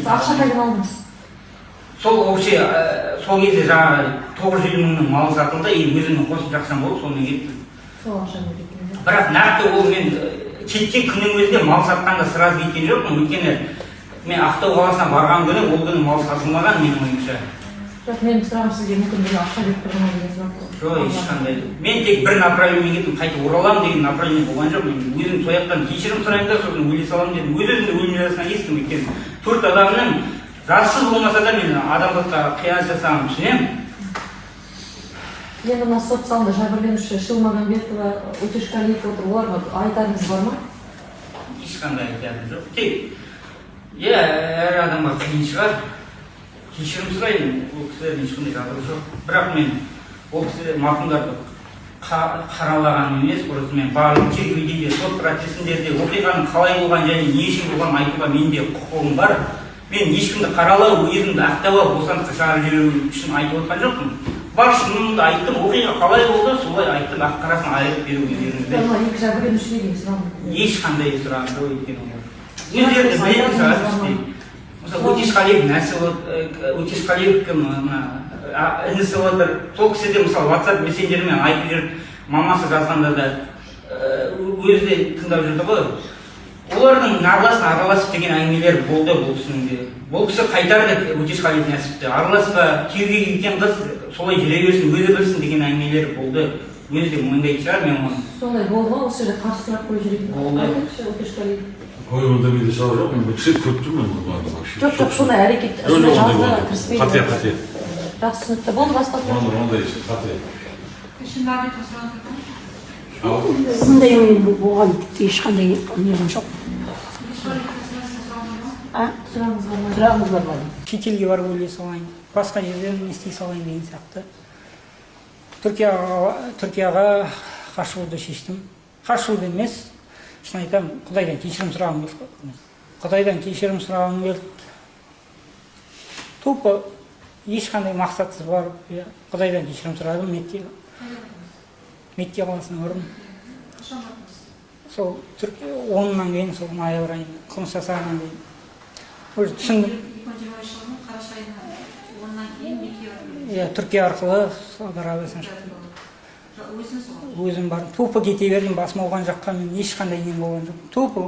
Ақша қайдан алдыңыз? Сол вообще сол кезде жаңағы 950 мыңның малы сатылды, өзімнің қосып жақсам болды, сонымен кеттім. Сол ақшаны кеткен. Бірақ нақты ол мен кеткен күннің өзінде мал сатқанда сразу кеткен жоқпын, өйткені мен Ақтау қаласына барған күні ол күні мал сатылмаған менің ойымша. Жоқ, мен сұрағым сізге мүмкін бір ақша беріп тұрған деген сұрақ. Жоқ, ешқандай. Мен тек бір направлениемен кеттім, қайтып ораламын деген направление болған жоқ. Мен өзім сояқтан кешірім сұрайын да сосын өле саламын дедім. Өз-өзімді өлім жазасына естім, өйткені төрт адамның жассыз болмаса да мен адамзатқа қиянат жасағанын түсінемін. Енді мына сот залында жәбірленуші Шилмағанбетова, Өтешқалиев отыр, оларға айтарыңыз бар ма? Ешқандай айтарым жоқ. Тек әр адамға қиын шығар. Кешірім сұрайын, ол кісілерден ешқандай жазығы жоқ. Бірақ мен ол кісілер марқұмдарды қаралаған емес, просто мен барлық тергеуде де, сот процесінде де оқиғаның қалай болған және не үшін болғанын айтуға менде құқығым бар. Мен ешкімді қаралау, өзімді ақтауға бостандыққа шығарып жіберу үшін айтып отқан жоқпын. Бар шынымды айттым, оқиға қалай болды, солай айттым, ақ-қарасын айырып беруге жерімізде. Екі жәбірленушіге дейін сұрағым. Ешқандай сұрағым жоқ екен олар. Өздерді білетін шығар істейді. Мысалы, Өтешқалиев кім, інісі отыр, сол кісі де мысалы WhatsApp мессенджермен айтып жүріп, мамасы жазғанда да өзі де тыңдап жүрді ғой. Олардың араласып деген әңгімелер болды бұл кісінің. Бұл кісі қайтарды Өтешқалиев нәсіпті. Араласпа, күйеуге кеткен қыз солай жүре берсін, өзі білсін деген әңгімелер болды. Өзі де мойындайтын шығар, мен оны. Сондай болды ма? Осы жерде қарсы сұрақ қойып жүретін. Болды. Өтешқалиев. Қойылда менде шала жоқ, мен кіші көп тұрмын жоқ, сондай әрекет жазды кіріспейді. Қате. Жақсы түсінікті. Болды басқа сұрақ. Ондай қате. Сындай болған ешқандай нем жоқ. Сұрағыңыз бар ма? Шетелге барып өле салайын, басқа жерден не істей салайын деген сияқты. Түркияға қашуды шештім. Қашуды емес, шын айтам, Құдайдан кешірім сұрағым келді. Құдайдан кешірім сұрағым келді. Тупо ешқандай мақсатсыз барып, Құдайдан кешірім сұрадым Меккеге. Мекке қаласына бардым. Сол 10-нан кейін, сол ноябрь айында, қылмыс жасағаннан кейін. Өзі түсіндім. Түркия арқылы Сауд Арабиясына шықтым. Өзім бардым. Тупо кете бердім, басым ауған жаққа мен ешқандай нем болған жоқ. Тупо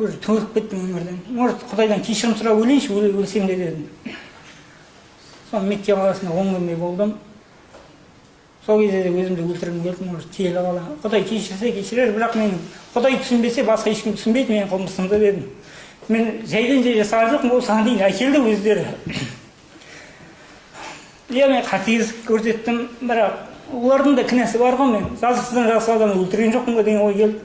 өзі төніп кеттім өмірден. Может, Құдайдан кешірім сұрап өлейінші, өлсем де дедім. Сол Мекке қаласында 10 күндей болдым. Сол кезде де өзімді өлтіргім келді, может, келі қала. Құдай кешірсе кешірер, бірақ мен Құдай түсінбесе, басқа ешкім түсінбейді менің қылмысымды дедім. Мен жайдан жай жасаған жоқпын, осыған дейін әкелді өздері. Мен қатыгездік көрсеттім, бірақ олардың да кінәсі бар ғой, мен жазықсыздан жазықсыз адамды өлтірген жоқпын ғой деген ой келді.